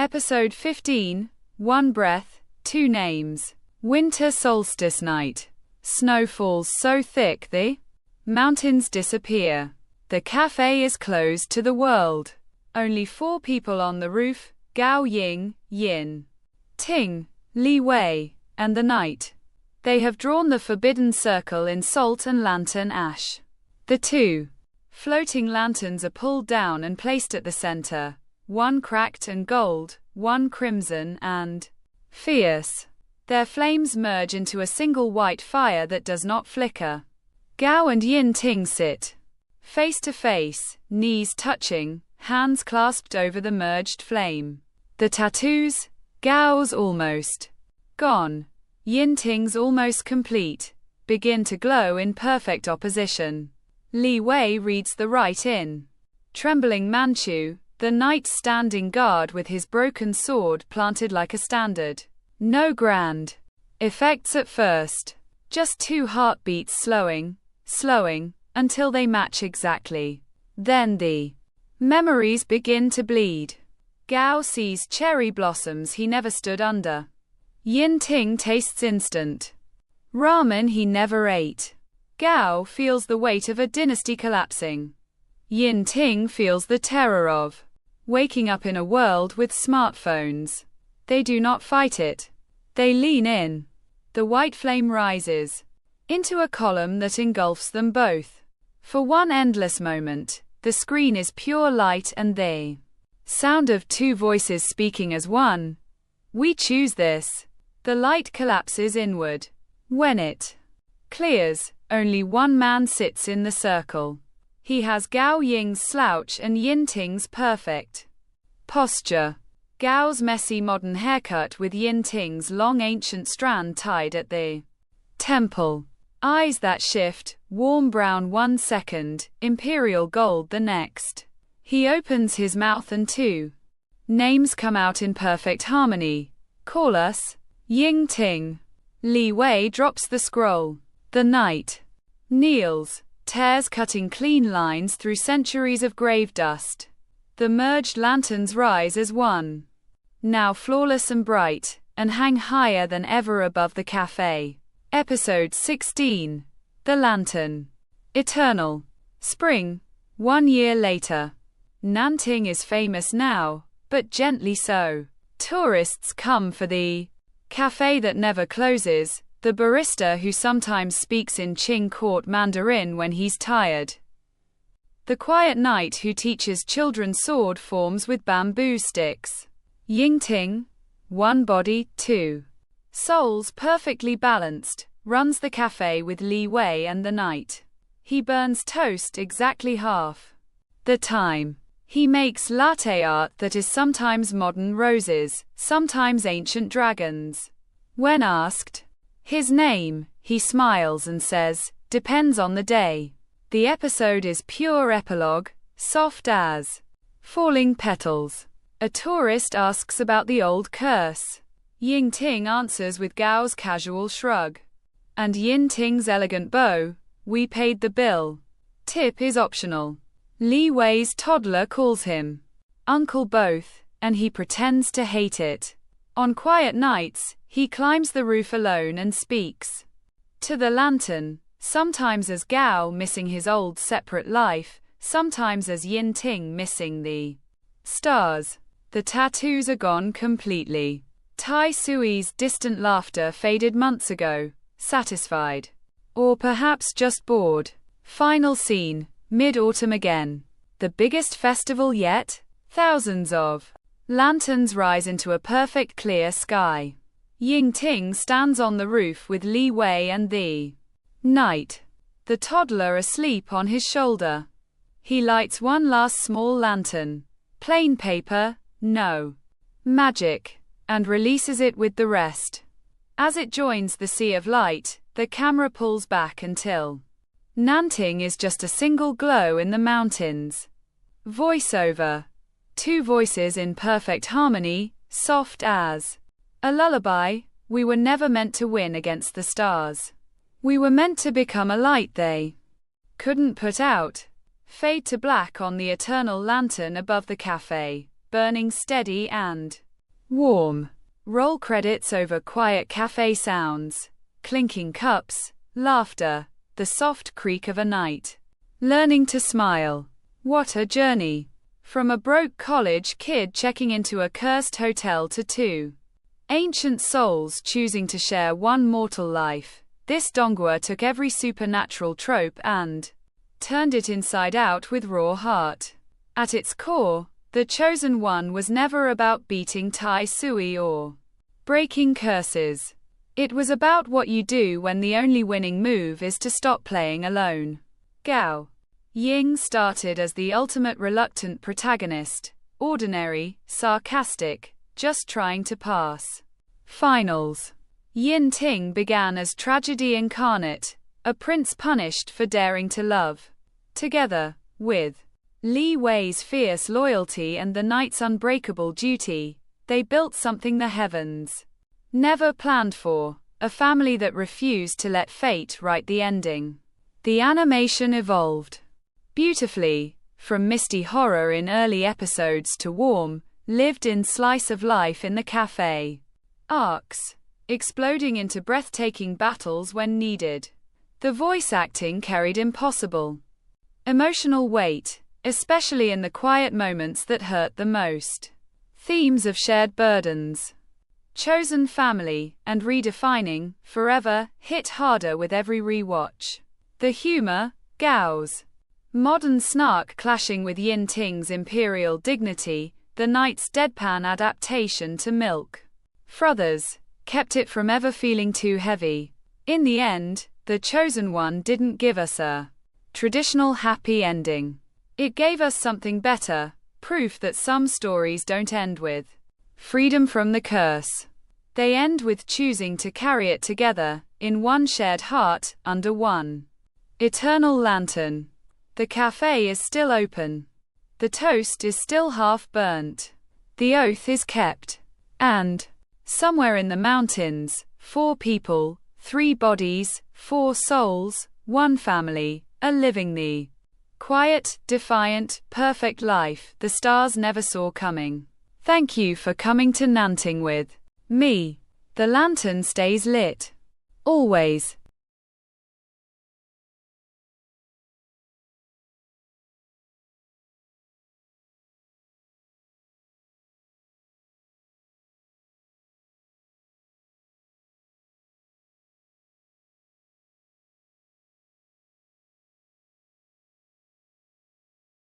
Episode 15, One Breath, Two Names. Winter solstice night. Snow falls so thick the mountains disappear. The cafe is closed to the world. Only 4 people on the roof, Gao Ying, Ying Ting, Li Wei, and the night. They have drawn the forbidden circle in salt and lantern ash. The 2 floating lanterns are pulled down and placed at the center, one cracked and gold, one crimson and fierce. Their flames merge into a single white fire that does not flicker. Gao and Ying Ting sit face to face, knees touching, hands clasped over the merged flame. The tattoos, Gao's almost gone, Ying Ting's almost complete, begin to glow in perfect opposition. Li Wei reads the rite in trembling Manchu, the knight standing guard with his broken sword planted like a standard. No grand effects at first. Just 2 heartbeats slowing, until they match exactly. Then the memories begin to bleed. Gao sees cherry blossoms he never stood under. Ying Ting tastes instant ramen he never ate. Gao feels the weight of a dynasty collapsing. Ying Ting feels the terror of waking up in a world with smartphones. They do not fight it. They lean in. The white flame rises into a column that engulfs them both. For one endless moment, the screen is pure light and the sound of 2 voices speaking as one. We choose this. The light collapses inward. When it clears, only one man sits in the circle. He has Gao Ying's slouch and Ying Ting's perfect posture. Gao's messy modern haircut with Ying Ting's long ancient strand tied at the temple. Eyes that shift, warm brown 1 second, imperial gold the next. He opens his mouth and 2 names come out in perfect harmony. Call us Ying Ting. Li Wei drops the scroll. The knight kneels, tears cutting clean lines through centuries of grave dust. The merged lanterns rise as one, now flawless and bright, and hang higher than ever above the cafe. Episode 16, The Lantern. Eternal. Spring. 1 year later. Nanting is famous now, but gently so. Tourists come for the cafe that never closes, the barista who sometimes speaks in Qing court Mandarin when he's tired. The quiet knight who teaches children sword forms with bamboo sticks. Ying Ting, one body, 2 souls perfectly balanced, runs the cafe with Li Wei and the knight. He burns toast exactly half the time. He makes latte art that is sometimes modern roses, sometimes ancient dragons. When asked his name, he smiles and says, depends on the day. The episode is pure epilogue, soft as falling petals. A tourist asks about the old curse. Ying Ting answers with Gao's casual shrug. And Ying Ting's elegant bow, we paid the bill. Tip is optional. Li Wei's toddler calls him Uncle both, and he pretends to hate it. On quiet nights, he climbs the roof alone and speaks to the lantern, sometimes as Gao missing his old separate life, sometimes as Ying Ting missing the stars. The tattoos are gone completely. Tai Sui's distant laughter faded months ago, satisfied. Or perhaps just bored. Final scene, mid-autumn again. The biggest festival yet? Thousands of lanterns rise into a perfect clear sky. Ying Ting stands on the roof with Li Wei and the knight. The toddler asleep on his shoulder. He lights one last small lantern. Plain paper, no magic, and releases it with the rest. As it joins the sea of light, the camera pulls back until Nanting is just a single glow in the mountains. Voiceover. 2 voices in perfect harmony, soft as a lullaby. We were never meant to win against the stars. We were meant to become a light they couldn't put out. Fade to black on the eternal lantern above the cafe, burning steady and Warm. Roll credits over quiet cafe sounds. Clinking cups, laughter, the soft creak of a night. Learning to smile. What a journey. From a broke college kid checking into a cursed hotel to two ancient souls choosing to share one mortal life, this donghua took every supernatural trope and turned it inside out with raw heart. At its core, The Chosen One was never about beating Tai Sui or breaking curses. It was about what you do when the only winning move is to stop playing alone. Gao Ying started as the ultimate reluctant protagonist, ordinary, sarcastic, just trying to pass. Finals. Ying Ting began as tragedy incarnate, a prince punished for daring to love. Together, with Li Wei's fierce loyalty and the knight's unbreakable duty, they built something the heavens never planned for, a family that refused to let fate write the ending. The animation evolved beautifully, from misty horror in early episodes to warm, lived-in slice of life in the café arcs, exploding into breathtaking battles when needed. The voice acting carried impossible emotional weight, especially in the quiet moments that hurt the most. Themes of shared burdens, chosen family, and redefining forever hit harder with every rewatch. The humor, Gao's modern snark clashing with Ying Ting's imperial dignity, the knight's deadpan adaptation to Milk Frothers, kept it from ever feeling too heavy. In the end, The Chosen One didn't give us a traditional happy ending. It gave us something better, proof that some stories don't end with freedom from the curse. They end with choosing to carry it together, in one shared heart, under one eternal lantern. The cafe is still open. The toast is still half burnt. The oath is kept. And, somewhere in the mountains, 4 people, 3 bodies, 4 souls, 1 family, are living the quiet, defiant, perfect life the stars never saw coming. Thank you for coming to Nanting with me. The lantern stays lit. Always.